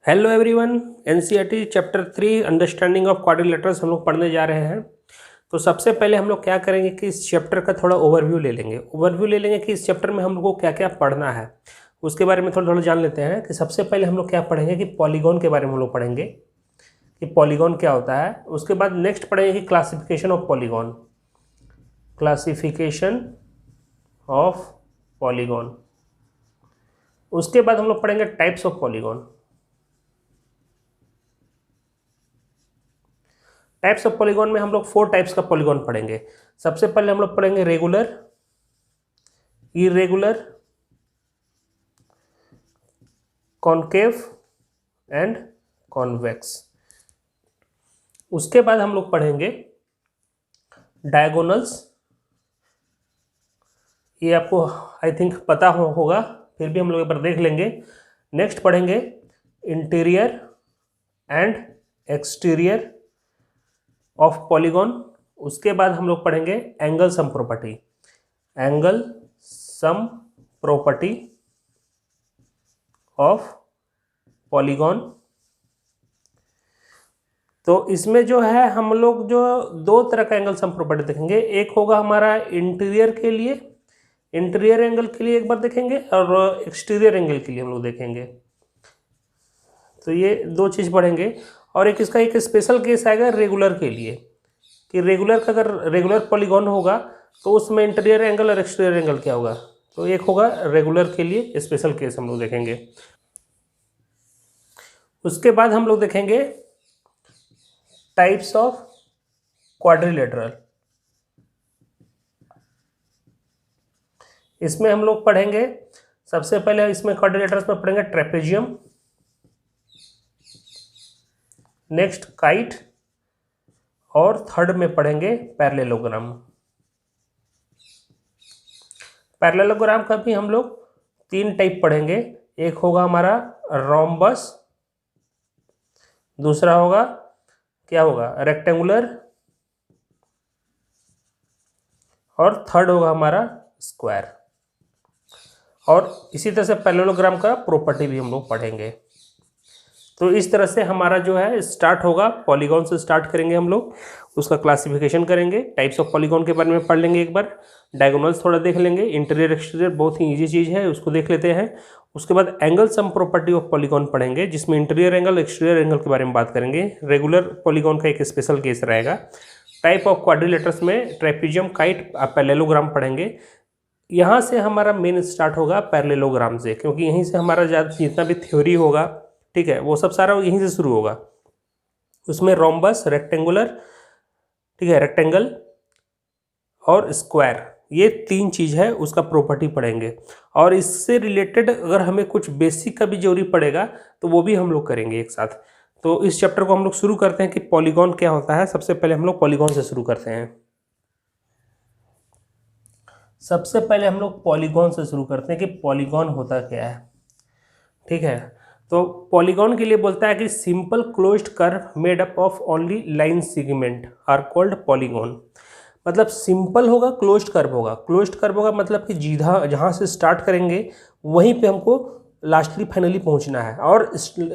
Hello everyone. NCERT chapter 3 understanding of quadrilaterals हम लोग पढ़ने जा रहे हैं। तो सबसे पहले हम लोग क्या करेंगे कि इस चैप्टर का थोड़ा ओवरव्यू ले लेंगे कि इस चैप्टर में हम लोग को क्या क्या पढ़ना है, उसके बारे में थोड़ा थोड़ा जान लेते हैं। कि सबसे पहले हम लोग क्या पढ़ेंगे कि पॉलीगॉन के बारे में हम लोग पढ़ेंगे कि पॉलीगॉन क्या होता है। उसके बाद नेक्स्ट पढ़ेंगे कि classification of polygon, classification of polygon. उसके बाद हम लोग पढ़ेंगे types of polygon. Types of polygon में हम लोग 4 टाइप्स का पॉलीगॉन पढ़ेंगे। सबसे पहले हम लोग पढ़ेंगे regular, irregular, concave and convex. उसके बाद हम लोग पढ़ेंगे डायगोनल्स। ये आपको आई थिंक पता होगा, फिर भी हम लोग एक बार देख लेंगे। नेक्स्ट पढ़ेंगे interior and exterior of polygon. उसके बाद हम लोग पढ़ेंगे angle sum property, angle sum property of polygon. तो इसमें जो है हम लोग जो 2 तरह का एंगल सम प्रॉपर्टी देखेंगे। एक होगा हमारा इंटीरियर के लिए, इंटीरियर एंगल के लिए एक बार देखेंगे, और एक्सटीरियर एंगल के लिए हम लोग देखेंगे। तो ये 2 चीज़ पढ़ेंगे। और एक इसका एक स्पेशल केस आएगा रेगुलर के लिए, कि रेगुलर का अगर रेगुलर पॉलीगॉन होगा तो उसमें इंटीरियर एंगल और एक्सटीरियर एंगल क्या होगा। तो एक होगा रेगुलर के लिए स्पेशल केस हम लोग देखेंगे। उसके बाद हम लोग देखेंगे टाइप्स ऑफ क्वाड्रिलेटरल। इसमें हम लोग पढ़ेंगे सबसे पहले इसमें क्वाड्रिलेटरल्स में पढ़ेंगे ट्रेपेजियम, नेक्स्ट काइट, और थर्ड में पढ़ेंगे पैरेललोग्राम। पैरेललोग्राम का भी हम लोग 3 टाइप पढ़ेंगे। एक होगा हमारा रोम्बस, दूसरा होगा क्या होगा रेक्टेंगुलर, और थर्ड होगा हमारा स्क्वायर। और इसी तरह से पैरेललोग्राम का प्रॉपर्टी भी हम लोग पढ़ेंगे। तो इस तरह से हमारा जो है स्टार्ट होगा, पॉलीगॉन से स्टार्ट करेंगे हम लोग, उसका क्लासिफिकेशन करेंगे, टाइप्स ऑफ पॉलीगॉन के बारे में पढ़ लेंगे एक बार, डायगोनल्स थोड़ा देख लेंगे, इंटीरियर एक्सटीरियर बहुत ही ईजी चीज़ है उसको देख लेते हैं। उसके बाद angle sum property of polygon पढ़ेंगे, जिसमें इंटीरियर एंगल एक्सटीरियर एंगल के बारे में बात करेंगे। रेगुलर पॉलीगॉन का एक स्पेशल केस रहेगा। टाइप ऑफ क्वाड्रिलेटर्स में ट्रेपेजियम, काइट, पैरेललोग्राम पढ़ेंगे। यहाँ से हमारा मेन स्टार्ट होगा पैरेललोग्राम से, क्योंकि यहीं से हमारा जितना भी थ्योरी होगा, ठीक है, वो सब सारा यहीं से शुरू होगा। उसमें रोम्बस, रेक्टेंगुलर, ठीक है, रेक्टेंगल और स्क्वायर, ये 3 चीज़ है, उसका प्रॉपर्टी पढ़ेंगे। और इससे रिलेटेड अगर हमें कुछ बेसिक का भी जरूरी पड़ेगा तो वो भी हम लोग करेंगे एक साथ। तो इस चैप्टर को हम लोग शुरू करते हैं कि पॉलीगॉन क्या होता है। सबसे पहले हम लोग पॉलीगॉन से शुरू करते हैं। सबसे पहले हम लोग पॉलीगॉन से शुरू करते हैं कि पॉलीगॉन होता क्या है, ठीक है। तो पॉलीगॉन के लिए बोलता है कि simple closed curve made up of only line segment are called polygon. मतलब सिंपल होगा, क्लोज्ड कर्व होगा। क्लोज्ड कर्व होगा मतलब कि जीधा जहाँ से स्टार्ट करेंगे वहीं पे हमको लास्टली फाइनली पहुँचना है। और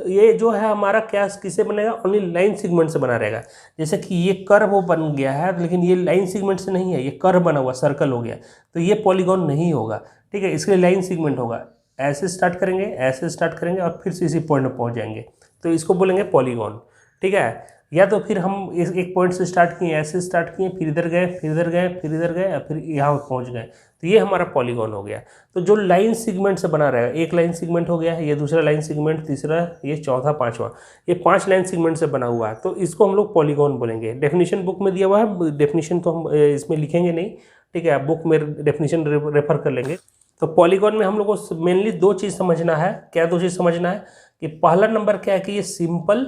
ये जो है हमारा क्या किससे बनेगा, ओनली लाइन सेगमेंट से बना रहेगा। जैसे कि ये कर्व वो बन गया है, लेकिन ये लाइन सेगमेंट से नहीं है, ये कर्व बना हुआ सर्कल हो गया, तो ये पॉलीगॉन नहीं होगा, ठीक है। इसके लिए लाइन सेगमेंट होगा, ऐसे स्टार्ट करेंगे, ऐसे स्टार्ट करेंगे और फिर से इसी पॉइंट में पहुंच जाएंगे, तो इसको बोलेंगे पॉलीगॉन, ठीक है। या तो फिर हम इस एक पॉइंट से स्टार्ट किए, ऐसे स्टार्ट किए, फिर इधर गए, फिर इधर गए, फिर इधर गए और फिर यहाँ पहुँच गए, तो ये हमारा पॉलीगॉन हो गया। तो जो लाइन सेगमेंट से बना रहेगा, एक लाइन सेगमेंट हो गया है, ये दूसरा लाइन सेगमेंट, तीसरा, ये चौथा, पाँचवा, ये 5 लाइन सेगमेंट से बना हुआ है, तो इसको हम लोग पॉलीगॉन बोलेंगे। डेफिनेशन बुक में दिया हुआ है, डेफिनेशन तो हम इसमें लिखेंगे नहीं, ठीक है, बुक में डेफिनेशन रेफर कर लेंगे। तो पॉलीगॉन में हम लोग को मेनली 2 चीज़ समझना है। क्या 2 चीज़ समझना है कि पहला नंबर क्या है कि ये सिंपल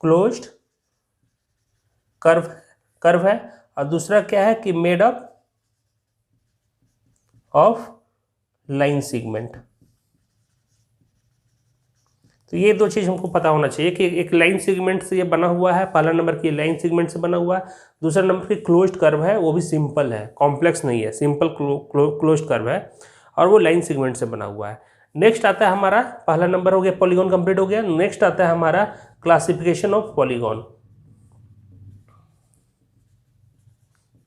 क्लोज्ड कर्व है, और दूसरा क्या है कि made up of line segment. तो ये 2 चीज़ हमको पता होना चाहिए कि एक लाइन सेगमेंट से ये बना हुआ है, पहला नंबर की लाइन सेगमेंट से बना हुआ है, दूसरा नंबर की क्लोज्ड कर्व है, वो भी सिंपल है, कॉम्प्लेक्स नहीं है, सिंपल क्लोज्ड कर्व है और वो लाइन सेगमेंट से बना हुआ है। नेक्स्ट आता है हमारा, पहला नंबर हो गया पॉलीगॉन कंप्लीट हो गया। नेक्स्ट आता है हमारा classification of polygon.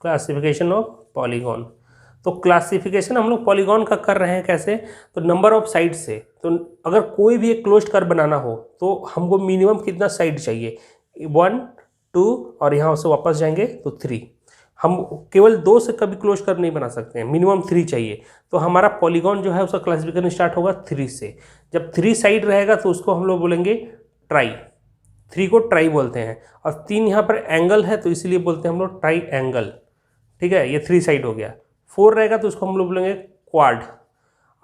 Classification of polygon, तो क्लासिफिकेशन हम लोग पॉलीगॉन का कर रहे हैं कैसे, तो नंबर ऑफ साइड से। तो अगर कोई भी एक क्लोज्ड कर्व बनाना हो तो हमको मिनिमम कितना साइड चाहिए, 1 2 और यहाँ से वापस जाएंगे तो 3। हम केवल 2 से कभी क्लोज कर्व नहीं बना सकते हैं, मिनिमम 3 चाहिए। तो हमारा पॉलीगॉन जो है उसका क्लासिफिकेशन स्टार्ट होगा 3 से। जब 3 साइड रहेगा तो उसको हम लोग बोलेंगे ट्राई, 3 को ट्राई बोलते हैं। और 3 यहाँ पर एंगल है तो इसीलिए बोलते हैं हम लोग ट्राई एंगल, ठीक है, ये 3 साइड हो गया। 4 रहेगा तो उसको हम लोग बोलेंगे क्वाड,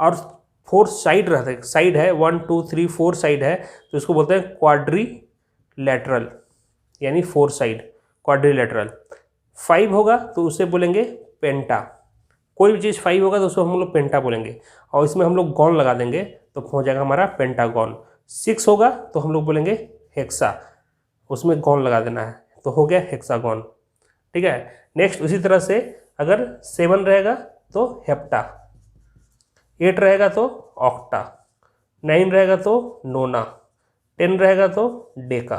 और 4 साइड रहता है, साइड है 1 2 3 4 साइड है तो इसको बोलते हैं क्वाड्रिलैटरल, यानी 4 साइड क्वाड्रिलैटरल। 5 होगा तो उसे बोलेंगे पेंटा, कोई भी चीज़ 5 होगा तो उसको हम लोग पेंटा बोलेंगे, और इसमें हम लोग गॉन लगा देंगे तो हो जाएगा हमारा पेंटागॉन। 6 होगा तो हम लोग बोलेंगे हेक्सा, उसमें गॉन लगा देना है तो हो गया हेक्सागॉन, ठीक है। नेक्स्ट उसी तरह से अगर 7 रहेगा तो हेप्टा, 8 रहेगा तो ऑक्टा, 9 रहेगा तो नोना, 10 रहेगा तो डेका।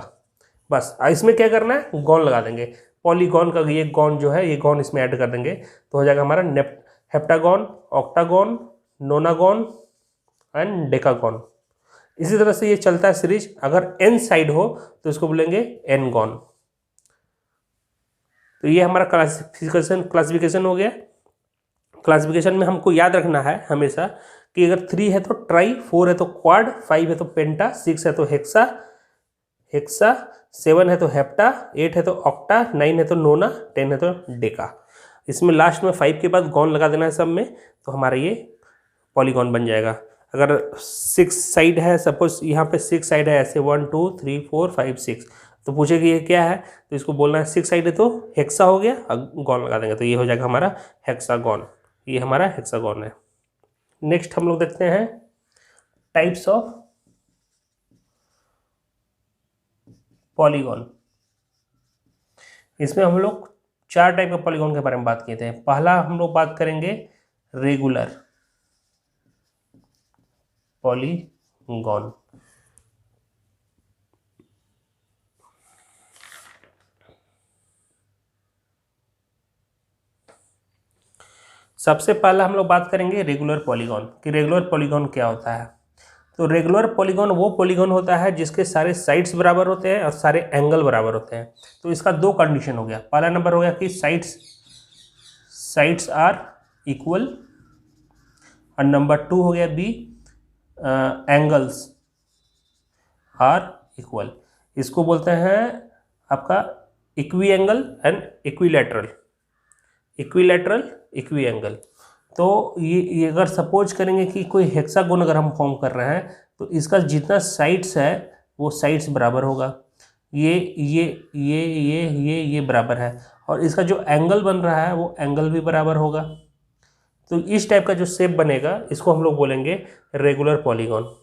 बस इसमें क्या करना है, गॉन लगा देंगे। पॉलीगॉन का ये गॉन जो है, ये गॉन इसमें ऐड कर देंगे तो हो जाएगा हमारा हेप्टागॉन, ऑक्टागॉन, नोनागॉन एंड डेकागॉन। इसी तरह से ये चलता है सीरीज। अगर n साइड हो तो इसको बोलेंगे एन गॉन। तो ये हमारा क्लासिफिकेशन हो गया। क्लासिफिकेशन में हमको याद रखना है हमेशा कि अगर 3 है तो ट्राई, 4 है तो क्वाड, 5 है तो पेंटा, 6 है तो हेक्सा, 7 है तो हेप्टा, 8 है तो ऑक्टा, 9 है तो नोना, 10 है तो डेका। इसमें लास्ट में 5 के बाद गॉन लगा देना है सब में, तो हमारा ये पॉलीगॉन बन जाएगा। अगर 6 साइड है, सपोज यहाँ पे 6 साइड है ऐसे 1 2 3 4 5 6, तो पूछे कि ये क्या है तो इसको बोलना है 6 साइड है तो हेक्सा हो गया, गॉन लगा देंगे तो ये हो जाएगा हमारा हेक्सागॉन। ये हमारा हेक्सागॉन है। नेक्स्ट हम लोग देखते हैं टाइप्स ऑफ पॉलीगॉन। इसमें हम लोग 4 टाइप का पॉलीगॉन के बारे में बात किए थे। पहला हम लोग बात करेंगे रेगुलर पॉलीगॉन। सबसे पहला हम लोग बात करेंगे रेगुलर पॉलीगॉन कि रेगुलर पॉलीगॉन क्या होता है। तो रेगुलर पॉलीगॉन वो पॉलीगॉन होता है जिसके सारे साइड्स बराबर होते हैं और सारे एंगल बराबर होते हैं। तो इसका 2 कंडीशन हो गया। पहला नंबर हो गया कि साइड्स आर इक्वल, और नंबर 2 हो गया बी एंगल्स आर इक्वल। इसको बोलते हैं आपका equi angle and equilateral, equi angle. तो ये अगर सपोज करेंगे कि कोई हेक्सागोन अगर हम फॉर्म कर रहे हैं तो इसका जितना साइड्स है वो साइड्स बराबर होगा, ये बराबर है, और इसका जो एंगल बन रहा है वो एंगल भी बराबर होगा। तो इस टाइप का जो शेप बनेगा इसको हम लोग बोलेंगे रेगुलर पॉलीगॉन।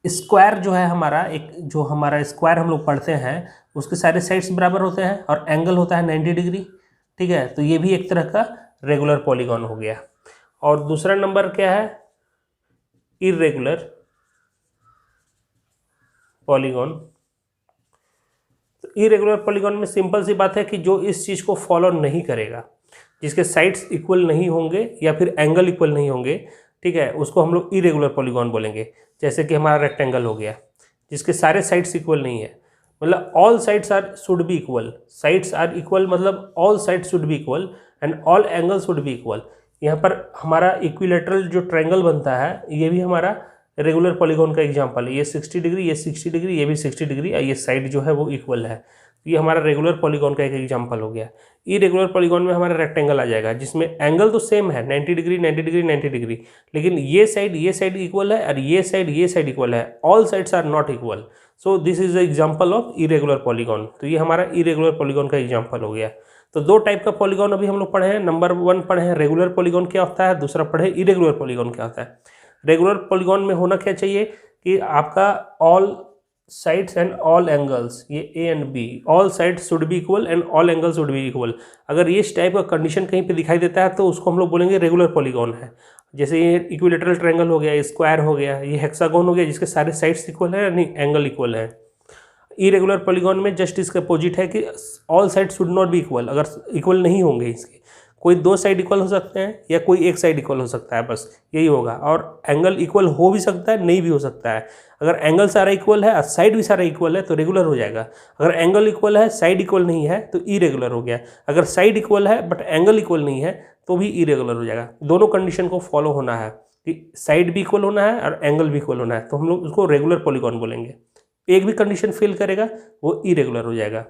स्क्वायर जो है हमारा, एक जो हमारा स्क्वायर हम लोग पढ़ते हैं उसके सारे साइड्स बराबर होते हैं और एंगल होता है 90 डिग्री, ठीक है। तो ये भी एक तरह का रेगुलर पॉलीगॉन हो गया। और दूसरा नंबर क्या है, इर्रेगुलर पॉलीगॉन। तो इरेगुलर पॉलीगॉन में सिंपल सी बात है कि जो इस चीज़ को फॉलो नहीं करेगा, जिसके साइड्स इक्वल नहीं होंगे या फिर एंगल इक्वल नहीं होंगे, ठीक है, उसको हम लोग इरेगुलर पॉलीगॉन बोलेंगे। जैसे कि हमारा रेक्टेंगल हो गया जिसके सारे साइड्स इक्वल नहीं है, मतलब all sides are should be equal, sides are equal मतलब all sides should be equal and all angle should be equal. यहाँ पर हमारा इक्विलेटरल जो ट्रायंगल बनता है ये भी हमारा रेगुलर पॉलीगॉन का एग्जांपल है। ये 60 डिग्री, ये 60 डिग्री, ये भी 60 डिग्री, और ये साइड जो है वो इक्वल है। तो ये हमारा रेगुलर पॉलीगॉन का एक एग्जांपल हो गया। इरेगुलर पॉलीगॉन में हमारा रेक्टेंगल आ जाएगा जिसमें एंगल तो सेम है 90 डिग्री 90 डिग्री 90 डिग्री, लेकिन ये साइड इक्वल है और ये साइड इक्वल है, all sides are not equal. So this is the example of irregular polygon. तो ये हमारा इरेगुलर पॉलीगॉन का एग्जांपल हो गया। तो 2 टाइप का पॉलीगॉन अभी हम लोग पढ़े हैं। नंबर 1 पढ़े हैं रेगुलर पॉलीगॉन क्या होता है, दूसरा पढ़े इरेगुलर पॉलीगॉन क्या होता है। रेगुलर पॉलीगॉन में होना क्या चाहिए कि आपका all sides and all angles, ये A and B, all sides should be equal and all angles should be equal. अगर ये इस टाइप का कंडीशन कहीं पे दिखाई देता है तो उसको हम लोग बोलेंगे रेगुलर पॉलीगॉन है। जैसे ये इक्विलेटरल ट्रायंगल हो गया, स्क्वायर हो गया, ये हेक्सागोन हो गया जिसके सारे साइड्स इक्वल है यानी एंगल इक्वल है। इरेगुलर पॉलीगॉन में जस्ट इसका अपोजिट है कि all side should not be equal, अगर इक्वल नहीं होंगे इसके, कोई दो साइड इक्वल हो सकते हैं या कोई एक साइड इक्वल हो सकता है, बस यही होगा। और एंगल इक्वल हो भी सकता है, नहीं भी हो सकता है। अगर एंगल सारा इक्वल है और साइड भी सारा इक्वल है तो रेगुलर हो जाएगा। अगर एंगल इक्वल है साइड इक्वल नहीं है तो इरेगुलर हो गया। अगर साइड इक्वल है बट एंगल इक्वल नहीं है तो भी इरेगुलर हो जाएगा। दोनों कंडीशन को फॉलो होना है कि साइड भी इक्वल होना है और एंगल भी इक्वल होना है, तो हम लोग उसको रेगुलर पॉलीगॉन बोलेंगे। एक भी कंडीशन फेल करेगा वो इरेगुलर हो जाएगा।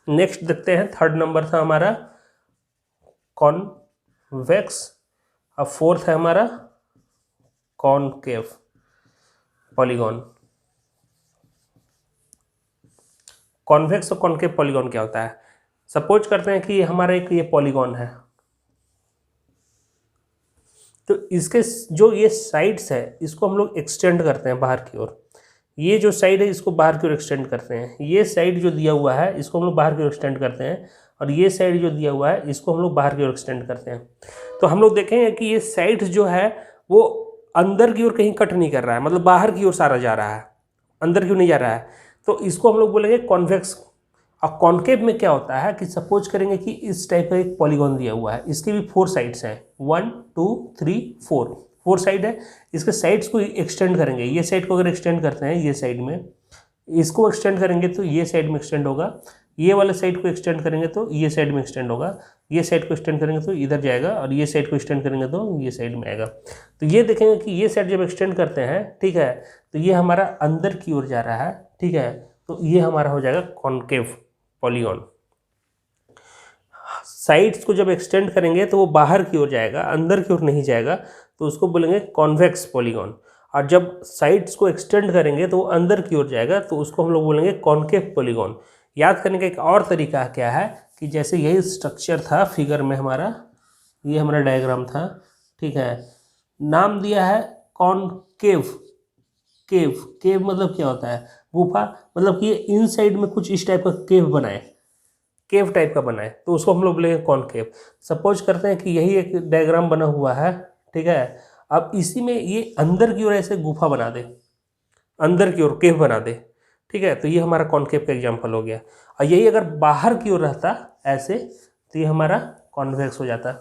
नेक्स्ट देखते हैं, थर्ड नंबर था हमारा कॉन्वेक्स, अब फोर्थ है हमारा कॉनकेव पॉलीगॉन। कॉन्वेक्स और कॉनकेव पॉलीगॉन क्या होता है? सपोज करते हैं कि ये हमारा एक ये पॉलीगॉन है, तो इसके जो ये साइड्स है इसको हम लोग एक्सटेंड करते हैं बाहर की ओर। ये जो साइड है इसको बाहर की ओर एक्सटेंड करते हैं। ये साइड जो दिया हुआ है इसको हम लोग बाहर की ओर एक्सटेंड करते हैं, और ये साइड जो दिया हुआ है इसको हम लोग बाहर की ओर एक्सटेंड करते हैं। तो हम लोग देखेंगे कि ये साइड जो है वो अंदर की ओर कहीं कट नहीं कर रहा है, मतलब बाहर की ओर सारा जा रहा है, अंदर की ओर नहीं जा रहा है, तो इसको हम लोग बोलेंगे कॉन्वेक्स। और कॉनकेव में क्या होता है कि सपोज करेंगे कि इस टाइप का एक पॉलीगॉन दिया हुआ है, इसके भी 4 साइड्स हैं, 1 2 3 4 साइड है। इसके साइड्स को एक्सटेंड करेंगे, ये साइड को अगर एक्सटेंड करते हैं ये साइड में, इसको एक्सटेंड करेंगे तो ये साइड में एक्सटेंड होगा, ये वाले साइड को एक्सटेंड करेंगे तो ये साइड में एक्सटेंड होगा, ये साइड को एक्सटेंड करेंगे तो इधर जाएगा, और ये साइड को एक्सटेंड करेंगे तो ये साइड में आएगा। तो ये देखेंगे कि ये साइड जब एक्सटेंड करते हैं, ठीक है, तो ये हमारा अंदर की ओर जा रहा है, ठीक है, तो ये हमारा हो जाएगा कॉनकेव पॉलीगॉन। साइड्स को जब एक्सटेंड करेंगे तो वो बाहर की ओर जाएगा, अंदर की ओर नहीं जाएगा, तो उसको बोलेंगे कॉन्वेक्स पॉलीगॉन। और जब साइड्स को एक्सटेंड करेंगे तो वो अंदर की ओर जाएगा, तो उसको हम लोग बोलेंगे कॉनकेव पॉलीगॉन। याद करने का एक और तरीका क्या है कि जैसे यही स्ट्रक्चर था फिगर में हमारा, ये हमारा डायग्राम था, ठीक है, नाम दिया है कॉनकेव। केव मतलब क्या होता है? गुफा, मतलब कि ये इन साइड में कुछ इस टाइप का केव बनाए, केव टाइप का बनाए, तो उसको हम लोग बोलेंगे कॉनकेव। सपोज करते हैं कि यही एक डायग्राम बना हुआ है, ठीक है, अब इसी में ये अंदर की ओर ऐसे गुफा बना दे, अंदर की ओर केव बना दे, ठीक है, तो ये हमारा कॉनकेव का एग्जाम्पल हो गया। और यही अगर बाहर की ओर रहता ऐसे तो ये हमारा कॉन्वेक्स हो जाता।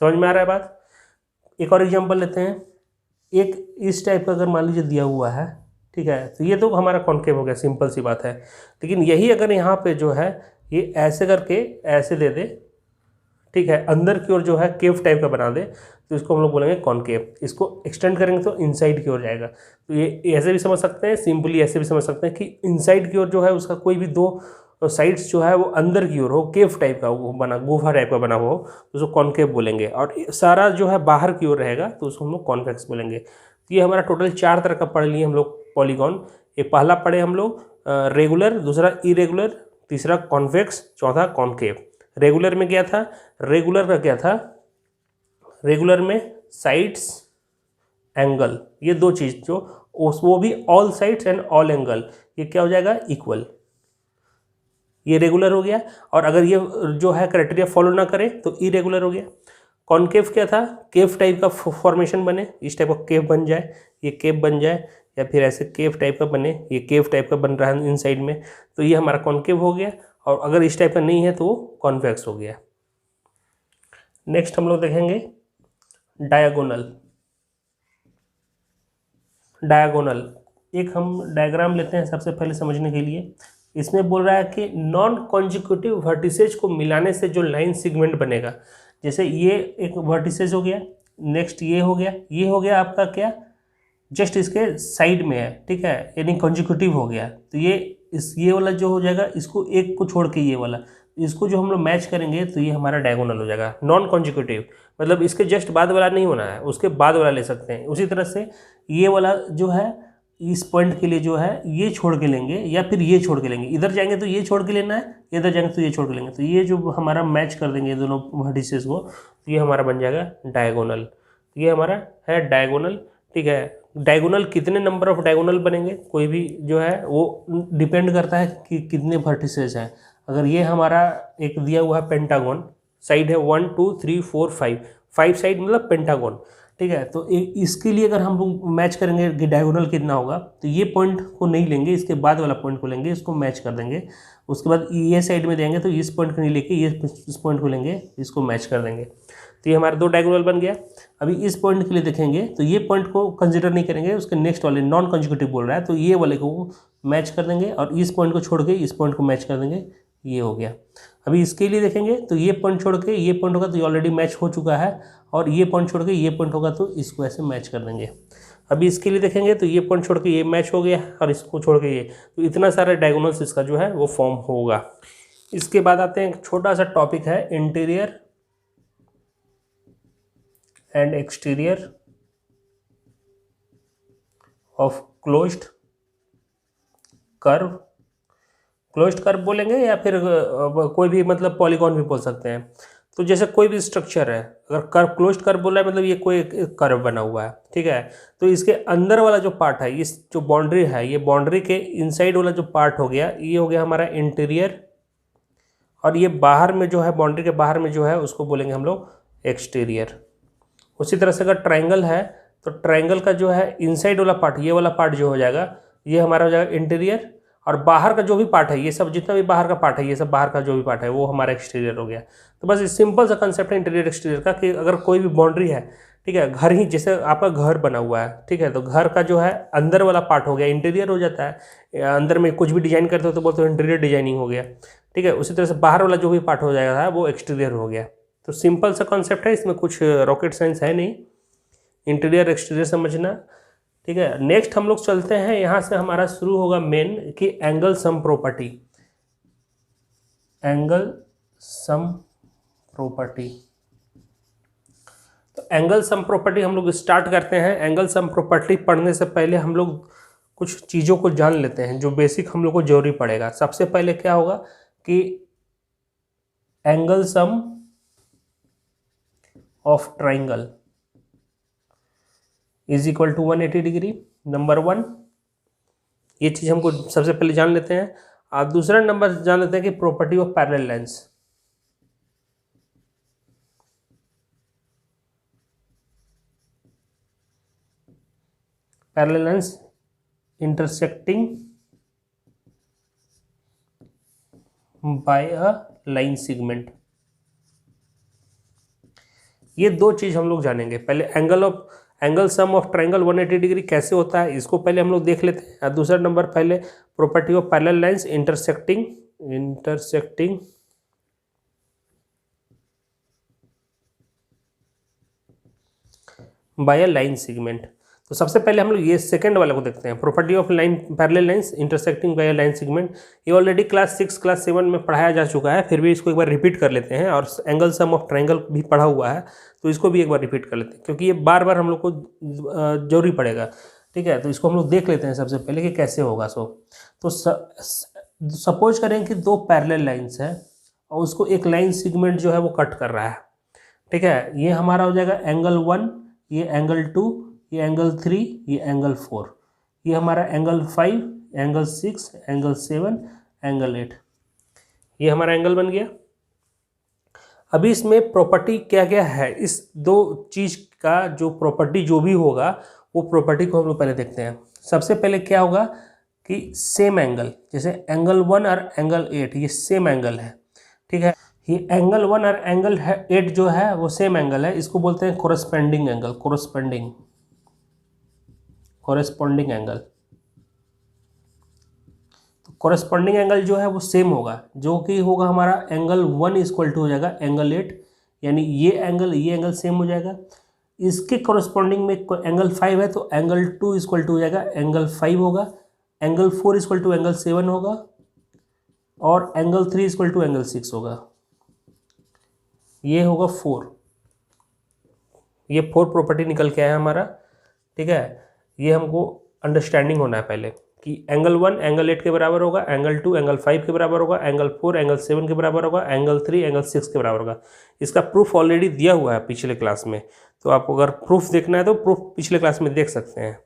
समझ में आ रहा है बात? एक और एग्जाम्पल लेते हैं, एक इस टाइप का अगर मान लीजिए दिया हुआ है, ठीक है, तो ये तो हमारा कॉनकेव हो गया, सिंपल सी बात है। लेकिन यही अगर यहाँ पे जो है ये ऐसे करके ऐसे दे दे, ठीक है, अंदर की ओर जो है केव टाइप का बना दे, तो इसको हम लोग बोलेंगे कॉनकेव। इसको एक्सटेंड करेंगे तो इनसाइड की ओर जाएगा। तो ये ऐसे भी समझ सकते हैं, सिंपली ऐसे भी समझ सकते हैं कि इनसाइड की ओर जो है उसका कोई भी दो साइड्स जो है वो अंदर की ओर हो, केव टाइप का वो बना, गुफा टाइप का बना हो, तो उसको कॉनकेव बोलेंगे। और सारा जो है बाहर की ओर रहेगा तो उसको हम लोग कॉन्वेक्स बोलेंगे। तो ये हमारा टोटल 4 तरह का पढ़ लिए हम लोग पॉलीगॉन। एक पहला पढ़े हम लोग रेगुलर, दूसरा इरेगुलर, तीसरा कॉन्वेक्स, चौथा कॉनकेव। रेगुलर में क्या था? रेगुलर का क्या था? रेगुलर में साइड्स, एंगल, ये दो चीज़ जो वो भी all sides and all angle, ये क्या हो जाएगा? इक्वल। ये रेगुलर हो गया। और अगर ये जो है क्राइटेरिया फॉलो ना करे तो इरेगुलर हो गया। कॉनकेव क्या था? केव टाइप का फॉर्मेशन बने, इस टाइप का केव बन जाए, ये केव बन जाए, या फिर ऐसे केव टाइप का बने, ये केव टाइप का बन रहा है इन साइड में, तो ये हमारा कॉनकेव हो गया। और अगर इस टाइप का नहीं है तो वो कॉन्वेक्स हो गया। नेक्स्ट हम लोग देखेंगे डायगोनल। डायगोनल एक हम डायग्राम लेते हैं सबसे पहले समझने के लिए। इसमें बोल रहा है कि नॉन कॉन्जिक्यूटिव वर्टिसेज को मिलाने से जो लाइन सेगमेंट बनेगा, जैसे ये एक वर्टिसेज हो गया, नेक्स्ट ये हो गया, ये हो गया आपका क्या, जस्ट इसके साइड में है, ठीक है, यानी कॉन्जिक्यूटिव हो गया। तो ये वाला जो हो जाएगा, इसको एक को छोड़ के ये वाला, इसको जो हम लोग मैच करेंगे तो ये हमारा डायगोनल हो जाएगा। नॉन कॉन्जिक्यूटिव मतलब इसके जस्ट बाद वाला नहीं होना है, उसके बाद वाला ले सकते हैं। उसी तरह से ये वाला जो है इस पॉइंट के लिए जो है ये छोड़ के लेंगे, या फिर ये छोड़ के लेंगे। इधर जाएंगे तो ये छोड़ के लेना है, इधर जाएंगे तो ये छोड़ के लेंगे। तो ये जो हमारा मैच कर देंगे दोनों वर्टिसेस को, तो ये हमारा बन जाएगा डायगोनल। ये हमारा है डायगोनल, ठीक है। डायगोनल कितने नंबर ऑफ डायगोनल बनेंगे, कोई भी जो है वो डिपेंड करता है कि कितने वर्टिसेस हैं। अगर ये हमारा एक दिया हुआ है पेंटागन, साइड है 1 2 3 4 5, 5 साइड मतलब पेंटागन, ठीक है। तो इसके लिए अगर हम लोग मैच करेंगे कि डायगोनल कितना होगा, तो ये पॉइंट को नहीं लेंगे, इसके बाद वाला पॉइंट को लेंगे, इसको मैच कर देंगे। उसके बाद ये साइड में देंगे तो इस पॉइंट को नहीं लेके ये इस पॉइंट को लेंगे, इसको मैच कर देंगे। तो ये हमारा 2 डायगोनल बन गया। अभी इस पॉइंट के लिए देखेंगे तो ये पॉइंट को कंसिडर नहीं करेंगे, उसके नेक्स्ट वाले नॉन कंजिक्यूटिव बोल रहा है, तो ये वाले को मैच कर देंगे और इस पॉइंट को छोड़ के इस पॉइंट को मैच कर देंगे, ये हो गया। अभी इसके लिए देखेंगे तो ये पॉइंट छोड़ के ये पॉइंट होगा तो ये ऑलरेडी मैच हो चुका है, और ये पॉइंट छोड़ के ये पॉइंट होगा तो इसको ऐसे मैच कर देंगे। अभी इसके लिए देखेंगे तो ये पॉइंट छोड़ के ये मैच हो गया और इसको छोड़ के ये, तो इतना सारा डायगोनल्स इसका जो है वो फॉर्म होगा। इसके बाद आते हैं एक छोटा सा टॉपिक है interior and exterior of closed curve. Closed curve बोलेंगे या फिर कोई भी मतलब पॉलीगॉन भी बोल सकते हैं। तो जैसे कोई भी स्ट्रक्चर है, अगर कर्व क्लोज्ड कर्व बोला है मतलब ये कोई कर्व बना हुआ है, ठीक है। तो इसके अंदर वाला जो पार्ट है, इस जो बाउंड्री है, ये बाउंड्री के इनसाइड वाला जो पार्ट हो गया, ये हो गया हमारा इंटीरियर, और ये बाहर में जो है, बाउंड्री के बाहर में जो है, उसको बोलेंगे हम लोग एक्सटीरियर। उसी तरह से अगर ट्राइंगल है तो ट्राइंगल का जो है इनसाइड वाला पार्ट, ये वाला पार्ट जो हो जाएगा, ये हमारा हो जाएगा इंटीरियर, और बाहर का जो भी पार्ट है, ये सब जितना भी बाहर का पार्ट है, ये सब बाहर का जो भी पार्ट है वो हमारा एक्सटीरियर हो गया। तो बस सिंपल सा कंसेप्ट है इंटीरियर एक्सटीरियर का, कि अगर कोई भी बाउंड्री है, ठीक है, घर ही जैसे आपका घर बना हुआ है, ठीक है, तो घर का जो है अंदर वाला पार्ट हो गया इंटीरियर हो जाता है। अंदर में कुछ भी डिजाइन करते हो तो बोलते हो इंटीरियर डिजाइनिंग हो गया, ठीक है। उसी तरह से बाहर वाला जो भी पार्ट हो जाएगा वो एक्सटीरियर हो गया। तो सिंपल सा कॉन्सेप्ट है, इसमें कुछ रॉकेट साइंस है नहीं, इंटीरियर एक्सटीरियर समझना, ठीक है। नेक्स्ट हम लोग चलते हैं, यहाँ से हमारा शुरू होगा मेन कि angle sum property. Angle sum property, तो एंगल सम प्रॉपर्टी हम लोग स्टार्ट करते हैं। एंगल सम प्रॉपर्टी पढ़ने से पहले हम लोग कुछ चीज़ों को जान लेते हैं जो बेसिक हम लोग को जरूरी पड़ेगा। सबसे पहले क्या होगा कि angle sum of triangle is equal to 180 degree, number 1। ये चीज़ हमको सबसे पहले जान लेते हैं। और दूसरा नंबर जान लेते हैं कि property of parallel lines. Parallel lines intersecting by a line segment, ये दो चीज़ हम लोग जानेंगे। पहले angle sum of triangle 180 degree कैसे होता है, इसको पहले हम लोग देख लेते हैं। और दूसरा नंबर पहले property of parallel lines intersecting by a line segment. तो सबसे पहले हम लोग ये सेकंड वाला को देखते हैं, property of line parallel lines intersecting by a line segment. ये ऑलरेडी क्लास 6 क्लास 7 में पढ़ाया जा चुका है, फिर भी इसको एक बार रिपीट कर लेते हैं। और एंगल सम ऑफ ट्राइंगल भी पढ़ा हुआ है, तो इसको भी एक बार रिपीट कर लेते हैं, क्योंकि ये बार बार हम लोग को जरूरी पड़ेगा, ठीक है। तो इसको हम लोग देख लेते हैं सबसे पहले कि कैसे होगा। तो सपोज करें कि दो पैरेलल लाइंस है और उसको एक लाइन सेगमेंट जो है वो कट कर रहा है, ठीक है। ये हमारा हो जाएगा एंगल 1, ये एंगल 2, ये एंगल 3, ये एंगल 4, ये हमारा एंगल 5, एंगल 6, एंगल 7, एंगल 8, ये हमारा एंगल बन गया। अभी इसमें प्रॉपर्टी क्या क्या है, इस दो चीज़ का जो प्रॉपर्टी जो भी होगा वो प्रॉपर्टी को हम लोग पहले देखते हैं। सबसे पहले क्या होगा कि सेम एंगल, जैसे एंगल 1 और एंगल 8 ये सेम एंगल है, ठीक है। ये एंगल 1 और एंगल 8 जो है वो सेम एंगल है, इसको बोलते हैं कोरस्पेंडिंग एंगल, कोरस्पॉन्डिंग एंगल। तो कोरस्पॉन्डिंग एंगल जो है वो सेम होगा, जो कि होगा हमारा एंगल 1 इक्वल टू हो जाएगा एंगल 8, यानी ये एंगल सेम हो जाएगा। इसके कोरस्पॉन्डिंग में एंगल 5 है तो एंगल 2 इक्वल टू हो जाएगा एंगल 5 होगा, एंगल 4 इक्वल टू एंगल 7 होगा, और एंगल 3 इक्वल टू एंगल 6 होगा। ये होगा 4, ये 4 प्रॉपर्टी निकल के आया हमारा, ठीक है। ये हमको अंडरस्टैंडिंग होना है पहले कि एंगल 1 एंगल 8 के बराबर होगा, एंगल 2 एंगल 5 के बराबर होगा, एंगल 4 एंगल 7 के बराबर होगा, एंगल 3 एंगल 6 के बराबर होगा। इसका प्रूफ ऑलरेडी दिया हुआ है पिछले क्लास में, तो आपको अगर प्रूफ देखना है तो प्रूफ पिछले क्लास में देख सकते हैं।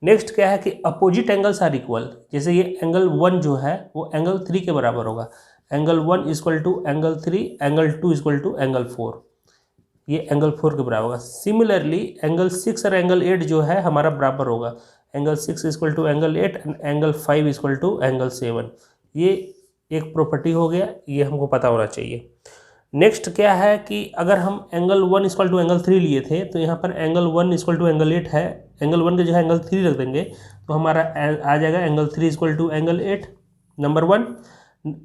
नेक्स्ट क्या है कि अपोजिट एंगल्स आर इक्वल, जैसे ये एंगल 1 जो है वो एंगल 3 के बराबर होगा, angle 1 equal to angle 3, angle 2 equal to angle 4, ये एंगल 4 के बराबर होगा। सिमिलरली एंगल 6 और एंगल 8 जो है हमारा बराबर होगा, angle 6 equal to angle 8 and angle 5 equal to angle 7। ये एक प्रॉपर्टी हो गया, ये हमको पता होना चाहिए। नेक्स्ट क्या है कि अगर हम एंगल 1 इक्वल टू एंगल 3 लिए थे, तो यहाँ पर एंगल 1 इक्वल टू एंगल 8 है, एंगल 1 के जो है एंगल 3 रख देंगे तो हमारा आ जाएगा angle 3 equal to angle 8, number 1।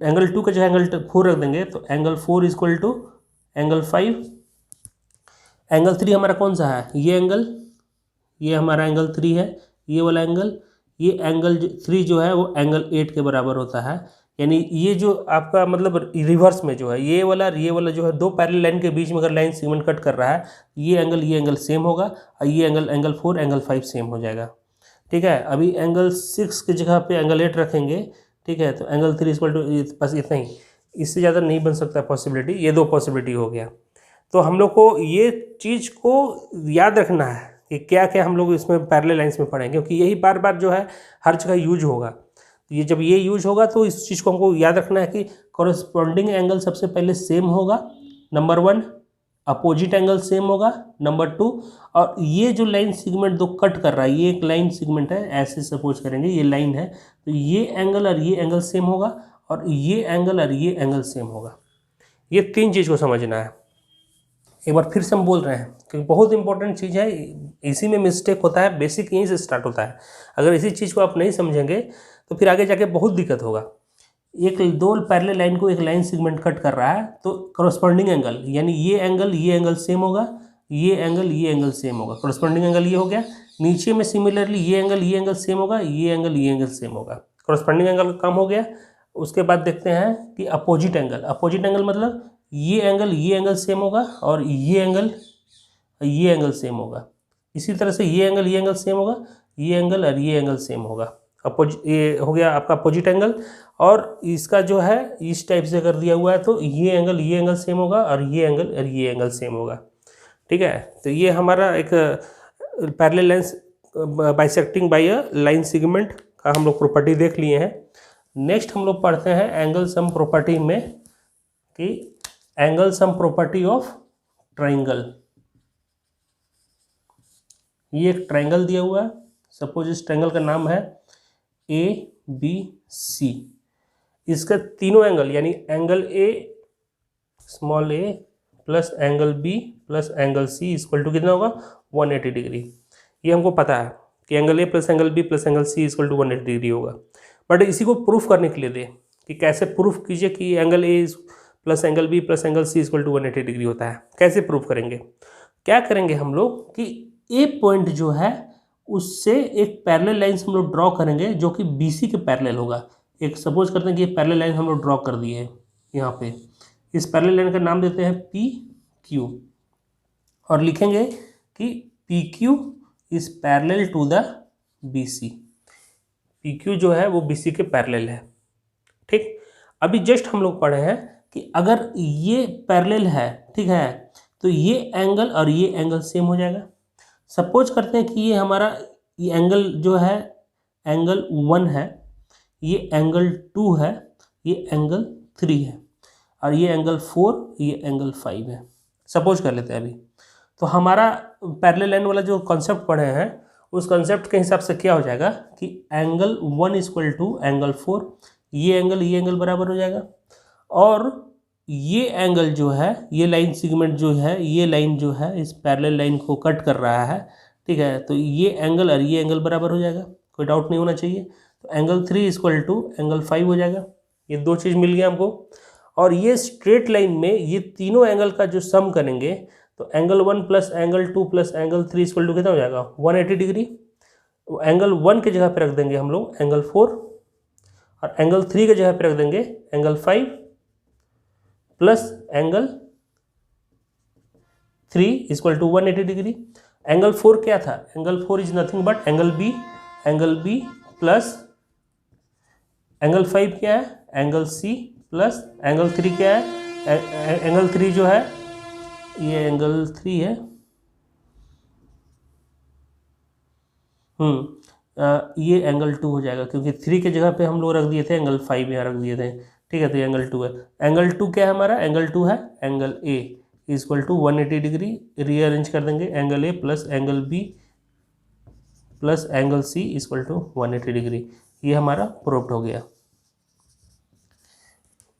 Angle 2 का जो है एंगल 4 रख देंगे तो angle 4 equal to angle 5। Angle 3 हमारा कौन सा है, ये एंगल, ये हमारा एंगल 3 है, ये वाला एंगल, ये एंगल 3 जो है वो एंगल 8 के बराबर होता है। यानी ये जो आपका मतलब रिवर्स में जो है ये वाला जो है दो पैरेलल लाइन के बीच में अगर लाइन सेगमेंट कट कर रहा है, ये एंगल सेम होगा और ये एंगल 4 एंगल 5 सेम हो जाएगा। ठीक है, अभी एंगल 6 की जगह पे एंगल 8 रखेंगे। ठीक है, तो एंगल 3 इक्वल टू, बस इतना ही, इससे ज़्यादा नहीं बन सकता पॉसिबिलिटी, ये दो पॉसिबिलिटी हो गया। तो हम लोग को ये चीज़ को याद रखना है कि क्या क्या हम लोग इसमें पैरेलल लाइंस में पढ़ेंगे, क्योंकि यही बार बार जो है हर जगह यूज होगा। ये जब ये यूज होगा तो इस चीज़ को हमको याद रखना है कि कॉरस्पॉन्डिंग एंगल सबसे पहले सेम होगा, नंबर 1, अपोजिट एंगल सेम होगा, नंबर 2, और ये जो लाइन सेगमेंट दो कट कर रहा है, ये एक लाइन सेगमेंट है, ऐसे सपोज करेंगे ये लाइन है, तो ये एंगल और ये एंगल सेम होगा और ये एंगल और ये एंगल सेम होगा। ये 3 चीज़ को समझना है। एक बार फिर से हम बोल रहे हैं क्योंकि बहुत इंपॉर्टेंट चीज़ है, इसी में मिस्टेक होता है, बेसिक यहीं से स्टार्ट होता है। अगर इसी चीज़ को आप नहीं समझेंगे तो फिर आगे जाके बहुत दिक्कत होगा। एक दो पैरेलल लाइन को एक लाइन सेगमेंट कट कर रहा है तो कॉरस्पॉन्डिंग एंगल, यानी ये एंगल सेम होगा, ये एंगल सेम होगा, कॉरस्पॉन्डिंग एंगल ये हो गया। नीचे में सिमिलरली ये एंगल सेम होगा, ये एंगल सेम होगा, कॉरस्पॉन्डिंग एंगल का काम हो गया। उसके बाद देखते हैं कि अपोजिट एंगल मतलब ये एंगल सेम होगा और ये एंगल सेम होगा। इसी तरह से ये एंगल सेम होगा, ये एंगल और ये एंगल सेम होगा। ये हो गया आपका अपोजिट एंगल। और इसका जो है इस टाइप से कर दिया हुआ है तो ये एंगल सेम होगा और ये एंगल सेम होगा। ठीक है, तो ये हमारा एक parallel lines bisecting by a line segment का हम लोग प्रॉपर्टी देख लिए हैं। नेक्स्ट हम लोग पढ़ते हैं एंगल सम प्रॉपर्टी में कि angle sum property of triangle. ये एक ट्राइंगल दिया हुआ है, सपोज इस ट्राइंगल का नाम है ABC। इसका तीनों एंगल यानी angle A small a plus angle B plus angle C equal to कितना होगा 180 डिग्री। ये हमको पता है कि angle A plus angle B plus angle C equal to 180 degree होगा। बट इसी को प्रूफ करने के लिए दे कि कैसे प्रूफ कीजिए कि angle A plus angle B plus angle C equal to 180 degree होता है। कैसे प्रूफ करेंगे, क्या करेंगे हम लोग कि A पॉइंट जो है उससे एक पैरेलल लाइन हम लोग ड्रॉ करेंगे जो कि BC के पैरेलल होगा। एक सपोज करते हैं कि ये पैरेलल लाइन हम लोग ड्रॉ कर दिए हैं यहाँ पे, इस पैरेलल लाइन का नाम देते हैं PQ और लिखेंगे कि PQ is parallel to the BC। PQ जो है वो BC के पैरेलल है। ठीक, अभी जस्ट हम लोग पढ़े हैं कि अगर ये पैरेलल है, ठीक है, तो ये एंगल और ये एंगल सेम हो जाएगा। सपोज करते हैं कि ये हमारा ये एंगल जो है एंगल 1 है, ये एंगल 2 है, ये एंगल 3 है और ये एंगल 4, ये एंगल 5 है। सपोज कर लेते हैं अभी। तो हमारा पैरेलल लाइन वाला जो कॉन्सेप्ट पढ़े हैं उस कॉन्सेप्ट के हिसाब से क्या हो जाएगा कि एंगल 1 इक्वल टू एंगल 4, ये एंगल बराबर हो जाएगा। और ये एंगल जो है, ये लाइन सेगमेंट जो है, ये लाइन जो है इस पैरेलल लाइन को कट कर रहा है। ठीक है, तो ये एंगल और ये एंगल बराबर हो जाएगा, कोई डाउट नहीं होना चाहिए। तो एंगल 3 इक्वल टू एंगल 5 हो जाएगा। ये दो चीज़ मिल गया हमको। और ये स्ट्रेट लाइन में ये तीनों एंगल का जो सम करेंगे तो angle 1 plus angle 2 plus angle 3 equal to कितना हो जाएगा 180 डिग्री। एंगल 1 के जगह पे रख देंगे हम लोग एंगल 4 और एंगल 3 के जगह पे रख देंगे angle 5 plus angle 3 equal to 180 degree. Angle 4 क्या था, angle 4 is nothing but angle B plus angle 5 क्या है एंगल C प्लस एंगल 3 क्या है एंगल 3 जो है ये एंगल 3 है ये एंगल 2 हो जाएगा, क्योंकि 3 की जगह पे हम लोग रख दिए थे एंगल 5 यहाँ रख दिए थे। ठीक है, तो ये एंगल 2 है। एंगल 2 क्या है हमारा? एंगल 2 है angle A equal to 180 degree. Rearrange कर देंगे, angle A plus angle B plus angle C equal to 180 degree. ये हमारा प्रूव्ड हो गया।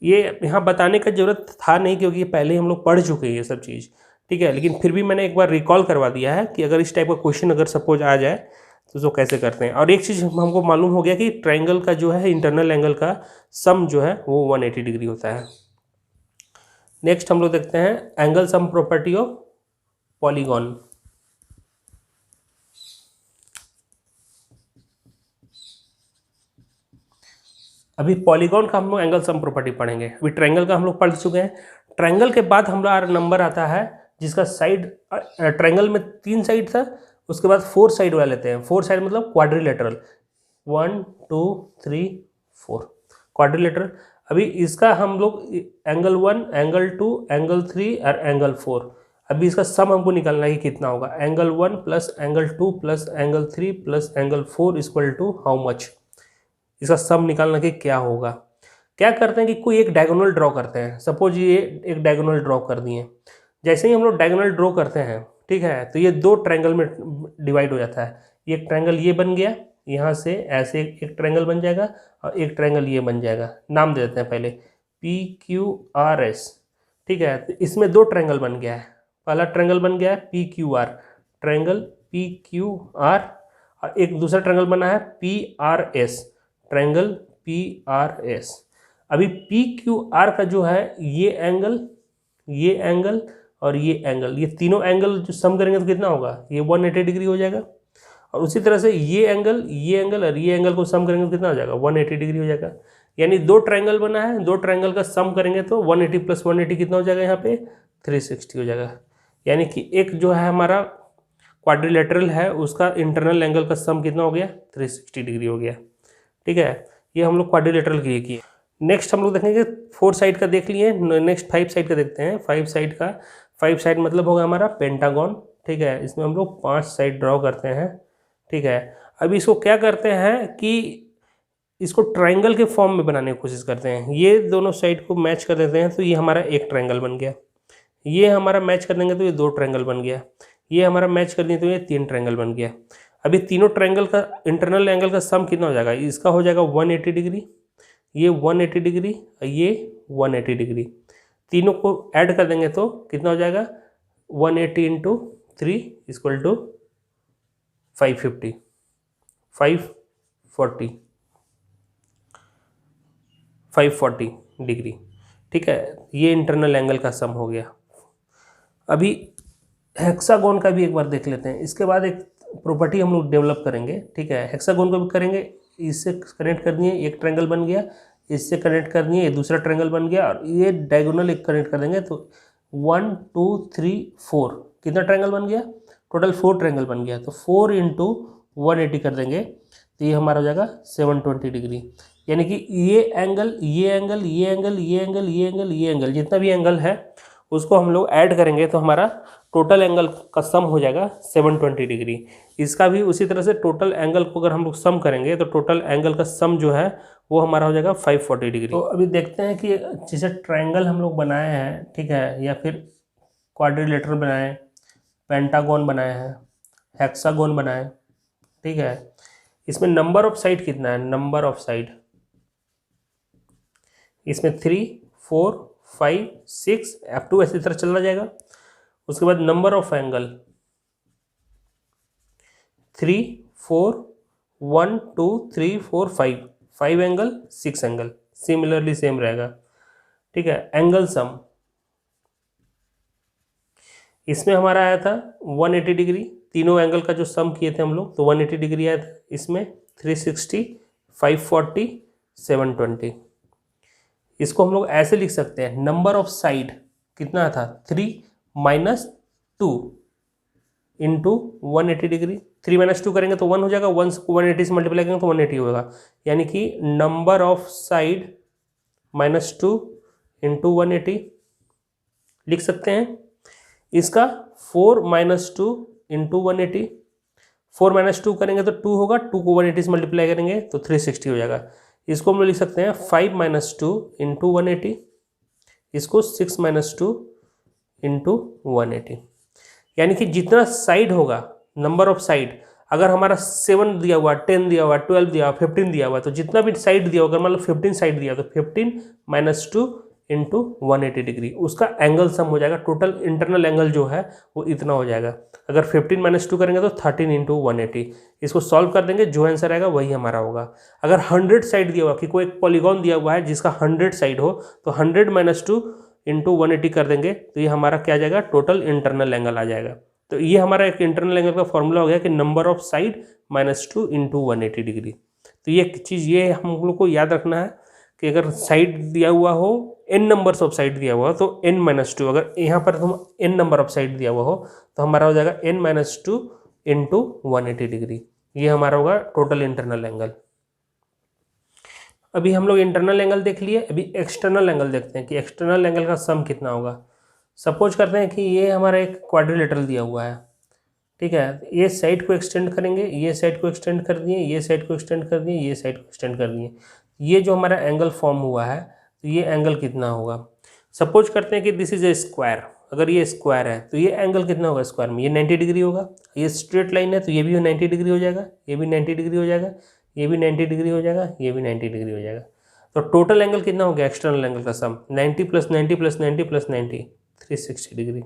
ये यहाँ बताने का जरूरत था नहीं, क्योंकि पहले ही हम लोग पढ़ चुके हैं ये सब चीज़। ठीक है, लेकिन फिर भी मैंने एक बार रिकॉल करवा दिया है कि अगर इस टाइप का क्वेश्चन अगर सपोज आ जाए तो उसको कैसे करते हैं। और एक चीज़ हमको मालूम हो गया कि ट्रायंगल का जो है इंटरनल एंगल का सम जो है वो 180 डिग्री होता है। नेक्स्ट हम लोग देखते हैं angle sum property of polygon. अभी पॉलीगॉन का हम लोग एंगल सम प्रॉपर्टी पढ़ेंगे। अभी ट्रायंगल का हम लोग पढ़ चुके हैं। ट्रायंगल के बाद हमारा नंबर आता है जिसका साइड, ट्रायंगल में 3 साइड था, उसके बाद 4 साइड वाले लेते हैं। 4 साइड मतलब क्वाड्रिलेटरल, 1 2 3 4 क्वाड्रिलेटरल। अभी इसका हम लोग एंगल 1 एंगल 2 एंगल 3 और एंगल 4, अभी इसका सम हमको निकालना है कि कितना होगा। Angle 1 plus angle 2 plus angle 3 plus angle 4 equal to how much. इसका सम निकालना कि क्या होगा। क्या करते हैं कि कोई एक डायगोनल ड्रॉ करते हैं। सपोज ये एक डायगोनल ड्रॉ कर दिए। जैसे ही हम लोग डायगोनल ड्रॉ करते हैं, ठीक है, तो ये 2 ट्रायंगल में डिवाइड हो जाता है। एक ट्रायंगल ये बन गया, यहाँ से ऐसे एक ट्रायंगल बन जाएगा और एक ट्रायंगल ये बन जाएगा। नाम दे देते हैं पहले PQRS। ठीक है, तो इसमें 2 ट्रायंगल बन गया है। पहला ट्रायंगल बन गया है PQR, ट्रायंगल PQR, और एक दूसरा ट्रायंगल बना है PRS, ट्रायंगल PRS। अभी PQR का जो है ये एंगल और ये एंगल, ये तीनों एंगल जो सम करेंगे तो कितना होगा? ये 180 डिग्री हो जाएगा। और उसी तरह से ये एंगल और ये एंगल को सम करेंगे तो कितना हो जाएगा? 180 डिग्री हो जाएगा। यानी 2 ट्रायंगल बना है, 2 ट्रायंगल का सम करेंगे तो 180 प्लस 180 कितना हो जाएगा? यहाँ पे 360 हो जाएगा। यानी कि एक जो है हमारा क्वाड्रिलेटरल है, उसका इंटरनल एंगल का सम कितना हो गया? 360 डिग्री हो गया। ठीक है, ये हम लोग क्वाड्रिलेटरल के लिए किए। नेक्स्ट हम लोग देखेंगे 4 साइड का देख लिए। नेक्स्ट 5 साइड का देखते हैं। 5 साइड का, 5 साइड मतलब होगा हमारा पेंटागन। ठीक है, इसमें हम लोग 5 साइड ड्रॉ करते हैं। ठीक है, अभी इसको क्या करते हैं कि इसको ट्रायंगल के फॉर्म में बनाने की कोशिश करते हैं। ये दोनों साइड को मैच कर देते हैं तो ये हमारा एक ट्रायंगल बन गया। ये हमारा मैच कर देंगे तो ये 2 ट्रायंगल बन गया। ये हमारा मैच कर दिए तो ये 3 ट्रायंगल बन गया। अभी तीनों ट्रायंगल का इंटरनल एंगल का सम कितना हो जाएगा? इसका हो जाएगा 180 डिग्री, ये 180 डिग्री और ये 180 डिग्री। तीनों को ऐड कर देंगे तो कितना हो जाएगा? 180 इंटू 3 इक्वल टू 550, 540 डिग्री। ठीक है, ये इंटरनल एंगल का सम हो गया। अभी हेक्सागोन का भी एक बार देख लेते हैं। इसके बाद एक प्रॉपर्टी हम लोग डेवलप करेंगे। ठीक है, हेक्सागोन को भी करेंगे। इससे कनेक्ट कर दिए, एक ट्रायंगल बन गया। इससे कनेक्ट कर दिए, दूसरा ट्रायंगल बन गया। और ये डायगोनल एक कनेक्ट कर देंगे तो 1 2 3 4 कितना ट्रायंगल बन गया? टोटल 4 ट्रायंगल बन गया। तो 4 इंटू 180 कर देंगे तो ये हमारा हो जाएगा 720 डिग्री। यानी कि ये एंगल, ये एंगल, ये एंगल, ये एंगल, ये एंगल, ये एंगल, जितना भी एंगल है उसको हम लोग ऐड करेंगे तो हमारा टोटल एंगल का सम हो जाएगा 720 डिग्री। इसका भी उसी तरह से टोटल एंगल को अगर हम लोग सम करेंगे तो टोटल एंगल का सम जो है वो हमारा हो जाएगा 540 डिग्री। तो अभी देखते हैं कि जैसे ट्रायंगल हम लोग बनाए हैं, ठीक है, या फिर क्वाड्रिलेटरल बनाए, पेंटागन बनाए हैं, हेक्सागोन बनाए। ठीक है, इसमें नंबर ऑफ साइड कितना है? नंबर ऑफ साइड इसमें 3 4 5 6 अप टू ऐसी तरह चला जाएगा। उसके बाद number of angle 3 4 1 2 3 4 5 angle 6 angle similarly same रहेगा। ठीक है, एंगल सम इसमें हमारा आया था 180 डिग्री। तीनों एंगल का जो सम किए थे हम लोग तो 180 डिग्री आया था। इसमें 360 540 720। इसको हम लोग ऐसे लिख सकते हैं, नंबर ऑफ साइड कितना था? 3 माइनस 2 इंटू 180 डिग्री। 3 माइनस 2 करेंगे तो 1 हो जाएगा। 1 को 180 से मल्टीप्लाई करेंगे तो 180 होगा। यानी कि number of side minus 2 into 180 लिख सकते हैं। इसका 4 माइनस 2 इंटू 180, 4 माइनस 2 करेंगे तो 2 होगा, 2 को 180 से मल्टीप्लाई करेंगे तो 360 हो जाएगा। इसको हम लोग लिख सकते हैं 5 माइनस 2 इंटू 180, इसको 6 माइनस 2 इंटू 180। यानी कि जितना साइड होगा, नंबर ऑफ साइड, अगर हमारा 7 दिया हुआ, 10 दिया हुआ, 12 दिया हुआ, 15 दिया हुआ, तो जितना भी साइड दिया होगा, मतलब 15 साइड दिया तो 15 माइनस 2 इंटू 180 डिग्री, उसका एंगल सम हो जाएगा। टोटल इंटरनल एंगल जो है वो इतना हो जाएगा। अगर 15 माइनस 2 करेंगे तो 13 इंटू 180। इसको सॉल्व कर देंगे, जो आंसर आएगा वही हमारा होगा। अगर 100 साइड दिया हुआ, कि कोई एक पॉलीगॉन दिया हुआ है जिसका 100 साइड हो, तो 100 माइनस 2 इंटू 180 कर देंगे तो ये हमारा क्या आ जाएगा, टोटल इंटरनल एंगल आ जाएगा। तो ये हमारा एक इंटरनल एंगल का फॉर्मूला हो गया कि number of side minus 2 into 180 degree. तो ये चीज़ ये हम लोग को याद रखना है कि अगर साइड दिया हुआ हो, n नंबर्स ऑफ साइड दिया हुआ हो तो n माइनस 2, अगर यहाँ पर हम n नंबर ऑफ साइड दिया हुआ हो तो हमारा हो जाएगा n माइनस 2 इंटू 180 डिग्री। ये हमारा होगा टोटल इंटरनल एंगल। अभी हम लोग इंटरनल एंगल देख लिए, अभी एक्सटर्नल एंगल देखते हैं कि एक्सटर्नल एंगल का सम कितना होगा। सपोज करते हैं कि ये हमारा एक क्वाड्रिलेटरल दिया हुआ है, ठीक है। ये साइड को एक्सटेंड करेंगे, ये साइड को एक्सटेंड कर दिए, ये साइड को एक्सटेंड कर दिए, ये साइड को एक्सटेंड कर दिए। ये जो हमारा एंगल फॉर्म हुआ है, तो ये एंगल कितना होगा। सपोज करते हैं कि दिस इज ए स्क्वायर, अगर ये स्क्वायर है तो ये एंगल कितना होगा स्क्वायर में, ये 90 डिग्री होगा। ये स्ट्रेट लाइन है तो ये भी 90 डिग्री हो जाएगा, ये भी 90 डिग्री हो जाएगा, ये भी 90 डिग्री हो जाएगा, ये भी 90 डिग्री हो जाएगा। तो टोटल एंगल कितना हो गया एक्सटर्नल एंगल का सम, 90 प्लस 90 प्लस 90 प्लस 90, 360 डिग्री।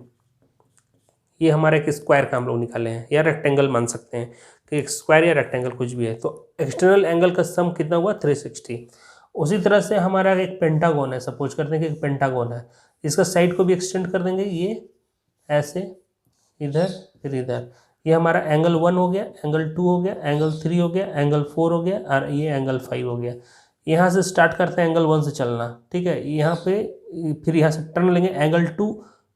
ये हमारा एक स्क्वायर का हम लोग निकाले हैं, या रेक्टेंगल मान सकते हैं कि एक स्क्वायर या रेक्टेंगल कुछ भी है। तो एक्सटर्नल एंगल का सम कितना हुआ 360। उसी तरह से हमारा एक पेंटागन है, सपोज करते हैं कि एक पेंटागन है, इसका साइड को भी एक्सटेंड कर देंगे, ये ऐसे इधर फिर इधर। ये हमारा एंगल 1 हो गया, एंगल 2 हो गया, एंगल 3 हो गया, एंगल 4 हो गया और ये एंगल 5 हो गया। यहाँ से स्टार्ट करते हैं एंगल 1 से चलना, ठीक है। यहाँ पे फिर यहाँ से टर्न लेंगे, एंगल 2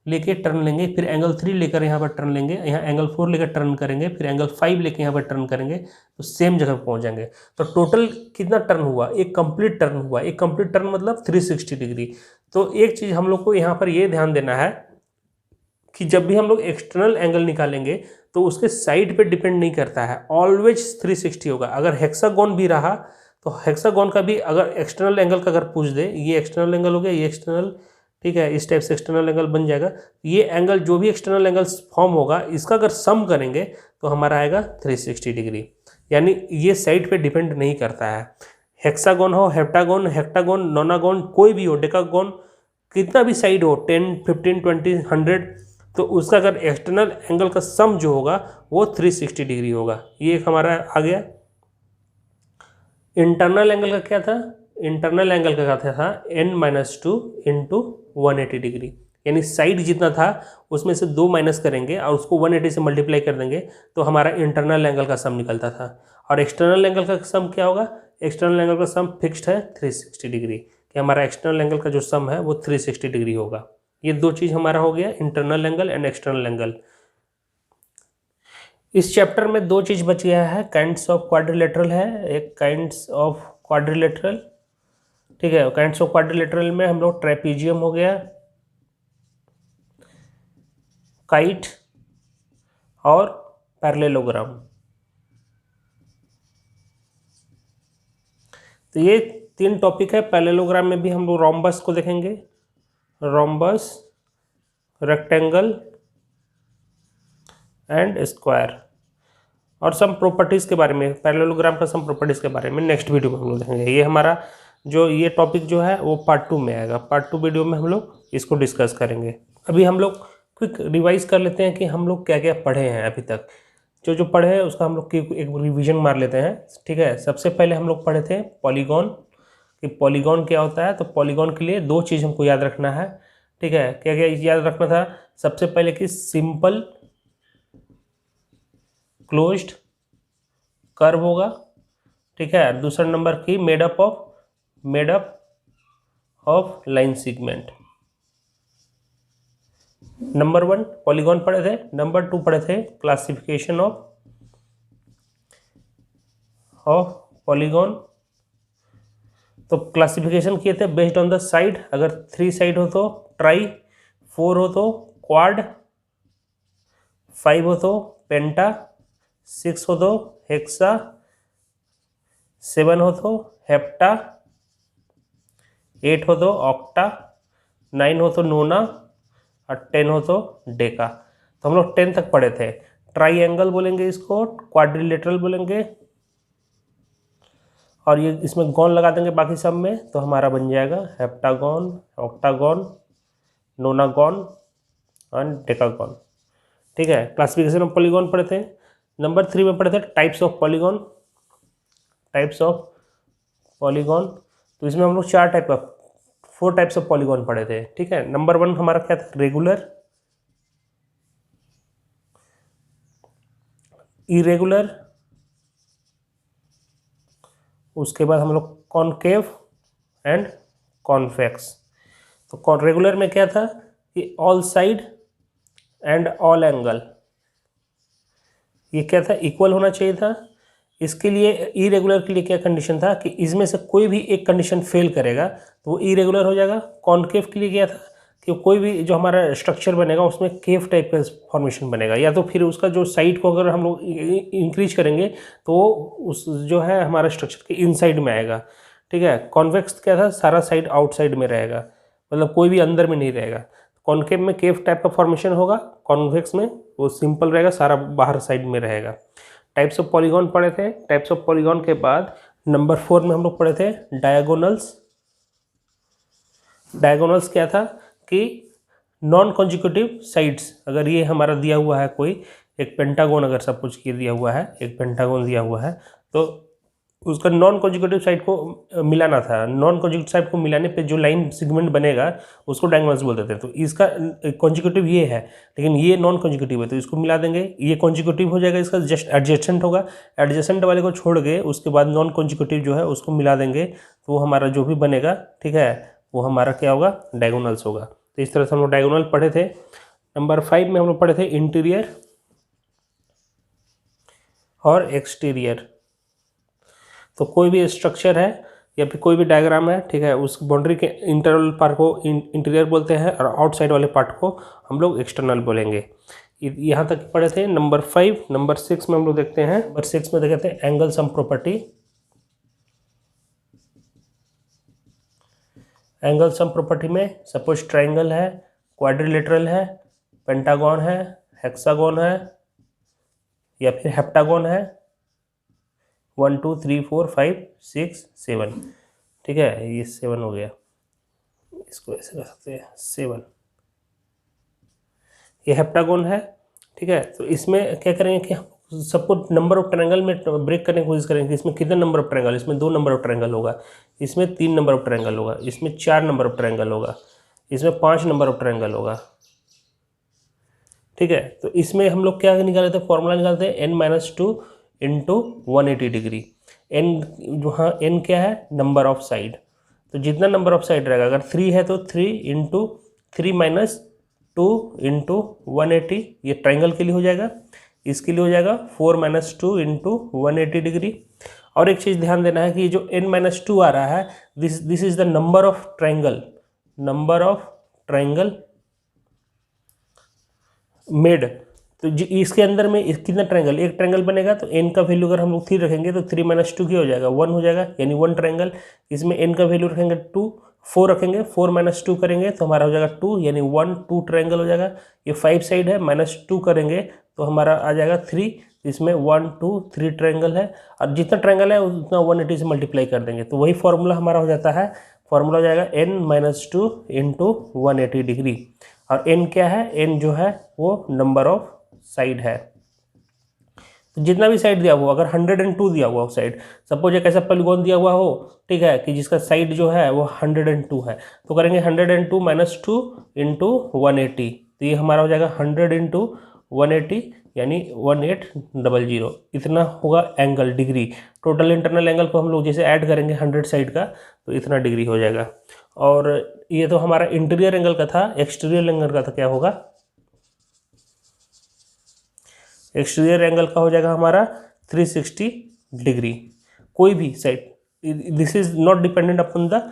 लेके टर्न लेंगे, फिर एंगल 3 लेकर यहाँ पर टर्न लेंगे, यहाँ एंगल 4 लेकर टर्न करेंगे, फिर एंगल 5 लेके यहाँ पर टर्न करेंगे, तो सेम जगह पर पहुँच जाएंगे। तो टोटल कितना टर्न हुआ, एक कंप्लीट टर्न हुआ। एक कंप्लीट टर्न मतलब 360 डिग्री। तो एक चीज़ हम लोग को यहाँ पर ये ध्यान देना है कि जब भी हम लोग एक्सटर्नल एंगल निकालेंगे तो उसके साइड पे डिपेंड नहीं करता है, ऑलवेज 360 होगा। अगर हेक्सागोन भी रहा तो हेक्सागोन का भी अगर एक्सटर्नल एंगल का अगर पूछ दे, ये एक्सटर्नल एंगल हो गया, ये एक्सटर्नल, ठीक है, इस टाइप से एक्सटर्नल एंगल बन जाएगा। ये एंगल जो भी एक्सटर्नल एंगल फॉर्म होगा, इसका अगर सम करेंगे तो हमारा आएगा 360 डिग्री। यानी ये साइड पे डिपेंड नहीं करता है। हेक्सागोन हो, हेप्टागोन, हेक्टागोन, नोनागोन, कोई भी हो, डेकागोन, कितना भी साइड हो, 10, 15, 20, 100, तो उसका अगर एक्सटर्नल एंगल का सम जो होगा वो 360 डिग्री होगा। ये एक हमारा आ गया। इंटरनल एंगल का क्या था, इंटरनल एंगल का क्या था n माइनस 2 इंटू 180 डिग्री। यानी साइड जितना था उसमें से 2 माइनस करेंगे और उसको 180 से मल्टीप्लाई कर देंगे तो हमारा इंटरनल एंगल का सम निकलता था। और एक्सटर्नल एंगल का सम क्या होगा, एक्सटर्नल एंगल का सम फिक्स्ड है 360 डिग्री, कि हमारा एक्सटर्नल एंगल का जो सम है वो 360 डिग्री होगा। ये दो चीज़ हमारा हो गया, internal angle and external angle. इस चैप्टर में दो चीज़ बच गया है, काइंड्स ऑफ क्वाड्रिलेटरल है, एक काइंड्स ऑफ क्वाड्रिलेटरल, ठीक है। काइंड्स ऑफ क्वाड्रिलेटरल में हम लोग ट्रेपीजियम हो गया, काइट और पैरेललोग्राम। तो ये 3 टॉपिक है। पैरेललोग्राम में भी हम लोग रोम्बस को देखेंगे, रोम्बस, रेक्टेंगल एंड स्क्वायर, और सम प्रॉपर्टीज़ के बारे में, पैरेललोग्राम का सम प्रॉपर्टीज़ के बारे में नेक्स्ट वीडियो में हम लोग देखेंगे। ये हमारा जो ये टॉपिक जो है वो पार्ट 2 में आएगा। पार्ट 2 वीडियो में हम लोग इसको डिस्कस करेंगे। अभी हम लोग क्विक रिवाइज कर लेते हैं कि हम लोग क्या क्या पढ़े हैं अभी तक। जो जो पढ़े हैं उसका हम लोग एक रिवीजन मार लेते हैं, ठीक है। सबसे पहले हम लोग पढ़े थे पॉलीगॉन, कि पॉलीगॉन क्या होता है। तो पॉलीगॉन के लिए 2 चीज़ हमको याद रखना है, ठीक है। क्या क्या याद रखना था, सबसे पहले कि सिंपल क्लोज्ड कर्व होगा, ठीक है। दूसरा नंबर की made up of line segment. Number 1 polygon पढ़े थे, नंबर 2 पढ़े थे क्लासिफिकेशन ऑफ पॉलीगॉन। तो क्लासिफिकेशन किए थे बेस्ड ऑन द साइड, अगर 3 साइड हो तो ट्राई, 4 हो तो क्वाड, 5 हो तो पेंटा, 6 हो तो हेक्सा, 7 हो तो हेप्टा, 8 हो तो ऑक्टा, 9 हो तो नोना और 10 हो तो डेका। तो हम लोग 10 तक पढ़े थे। ट्राइएंगल बोलेंगे इसको, क्वाड्रिलेटरल बोलेंगे, और ये इसमें गॉन लगा देंगे बाकी सब में, तो हमारा बन जाएगा हेप्टागॉन, ऑक्टागॉन, नोनागॉन और डेकागॉन। ठीक है, क्लासिफिकेशन ऑफ पॉलीगॉन पढ़े थे। नंबर 3 में पढ़े थे types of polygon. Types of polygon, तो इसमें हम लोग 4 टाइप्स ऑफ पॉलीगॉन पढ़े थे। ठीक है, नंबर 1 हमारा क्या था? रेगुलर, इरेगुलर, उसके बाद हम लोग कॉनकेव एंड कॉन्वेक्स। तो रेगुलर में क्या था कि all side and all angle, ये क्या था? इक्वल होना चाहिए था। इसके लिए इरेगुलर के लिए क्या कंडीशन था कि इसमें से कोई भी एक कंडीशन फेल करेगा तो वो इरेगुलर हो जाएगा। कॉनकेव के लिए क्या था कि कोई भी जो हमारा स्ट्रक्चर बनेगा उसमें केव टाइप का फॉर्मेशन बनेगा, या तो फिर उसका जो साइड को अगर हम लोग इंक्रीज करेंगे तो उस जो है हमारा स्ट्रक्चर के इनसाइड में आएगा। ठीक है, कॉन्वेक्स क्या था? सारा साइड आउटसाइड में रहेगा, मतलब कोई भी अंदर में नहीं रहेगा। कॉनकेव में केव टाइप का फॉर्मेशन होगा, कॉन्वेक्स में वो सिंपल रहेगा, सारा बाहर साइड में रहेगा। टाइप्स ऑफ पॉलीगॉन पढ़े थे। टाइप्स ऑफ पॉलीगॉन के बाद नंबर 4 में हम लोग पढ़े थे डायगोनल्स। डायगोनल्स क्या था कि नॉन कॉन्जिक्यूटिव साइड्स, अगर ये हमारा दिया हुआ है कोई एक पेंटागोन, अगर सब कुछ ये दिया हुआ है, एक पेंटागोन दिया हुआ है, तो उसका नॉन कॉन्जिक्यूटिव साइड को मिलाना था। नॉन कॉन्जिक्यूटिव साइड को मिलाने पे जो लाइन सेगमेंट बनेगा उसको डायगोनल्स बोलते थे। तो इसका कॉन्जिक्यूटिव ये है, लेकिन ये नॉन कॉन्जिक्यूटिव है, तो इसको मिला देंगे, ये कॉन्जिक्यूटिव हो जाएगा, इसका जस्ट एडजेसेंट होगा। एडजेसेंट वाले को छोड़ के उसके बाद नॉन कॉन्जिक्यूटिव जो है उसको मिला देंगे, तो वो हमारा जो भी बनेगा, ठीक है, वो हमारा क्या होगा? डायगोनल्स होगा। तो इस तरह से हम लोग डायगोनल पढ़े थे। नंबर 5 में हम लोग पढ़े थे इंटीरियर और एक्सटीरियर। तो कोई भी स्ट्रक्चर है या फिर कोई भी डायग्राम है, ठीक है, उस बाउंड्री के इंटरनल पार्ट को इंटीरियर बोलते हैं और आउटसाइड वाले पार्ट को हम लोग एक्सटर्नल बोलेंगे। यहाँ तक पढ़े थे नंबर 5। नंबर 6 में हम लोग देखते हैं, नंबर 6 में देखते हैं angle sum property. Angle sum property में सपोज ट्राइंगल है, क्वाड्रिलेटरल है, पेंटागन है, हेक्सागन है या फिर हेप्टागन है, 1 2 3 4 5 6 7, ठीक है, ये 7 हो गया, इसको ऐसे कर सकते हैं 7, ये हेप्टागन है। ठीक है, तो इसमें क्या करेंगे कि हम सबको नंबर ऑफ ट्रायंगल में ब्रेक करने की कोशिश करेंगे कि इसमें कितने नंबर ऑफ ट्रायंगल, इसमें 2 नंबर ऑफ ट्रायंगल होगा, इसमें 3 नंबर ऑफ ट्रायंगल होगा, इसमें 4 नंबर ऑफ ट्रायंगल होगा, इसमें 5 नंबर ऑफ ट्रायंगल होगा। ठीक है, तो इसमें हम लोग क्या निकालते हैं? फॉर्मूला निकालते हैं n-2 इंटू 180 डिग्री। n वहाँ n क्या है? Number of side. तो जितना नंबर ऑफ साइड रहेगा, अगर 3 है तो 3 इंटू 3 - 2 इंटू 180, ये ट्राइंगल के लिए हो जाएगा। इसके लिए हो जाएगा 4 - 2 इंटू 180 डिग्री। और एक चीज़ ध्यान देना है कि जो n-2 आ रहा है, this is the number of triangle, number of triangle made. तो इसके अंदर में कितना ट्रायंगल, एक ट्रायंगल बनेगा, तो n का वैल्यू अगर हम लोग 3 रखेंगे तो 3 - 2 क्या हो जाएगा? 1 हो जाएगा, यानी 1 ट्रायंगल। इसमें n का वैल्यू रखेंगे 2, 4 रखेंगे, 4 - 2 करेंगे तो हमारा हो जाएगा 2, यानी 1 2 ट्रायंगल हो जाएगा। ये 5 साइड है, -2 करेंगे तो हमारा आ जाएगा 3, इसमें 1 2 3 ट्रायंगल है, और जितना ट्रायंगल है उतना 180 से मल्टीप्लाई कर देंगे, तो वही फॉर्मूला हमारा हो जाता है। फॉर्मूला हो जाएगा n-2 इंटू 180 डिग्री। और n क्या है? n जो है वो नंबर ऑफ साइड है। तो जितना भी साइड दिया हुआ, अगर 102 दिया हुआ हो साइड, सपोज एक ऐसा पॉलीगॉन दिया हुआ हो, ठीक है, कि जिसका साइड जो है वो 102 है, तो करेंगे 102 - 2 इंटू 180, तो ये हमारा हो जाएगा 100 इंटू 180, यानी 1800। इतना होगा angle, degree. Total internal angle को हम लोग जैसे ऐड करेंगे 100 साइड का, तो इतना डिग्री हो जाएगा। और ये तो हमारा इंटीरियर एंगल का था। एक्सटीरियर एंगल का था क्या होगा? एक्सटीरियर एंगल का हो जाएगा हमारा 360 डिग्री। कोई भी side, this is not dependent upon the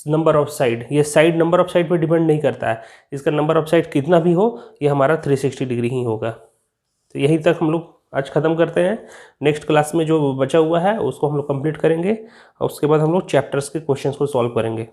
number of side, ये साइड नंबर ऑफ साइड पे डिपेंड नहीं करता है, इसका नंबर ऑफ साइड कितना भी हो ये हमारा 360 डिग्री ही होगा। तो यहीं तक हम लोग आज ख़त्म करते हैं। नेक्स्ट क्लास में जो बचा हुआ है उसको हम लोग कंप्लीट करेंगे और उसके बाद हम लोग चैप्टर्स के क्वेश्चंस को सॉल्व करेंगे।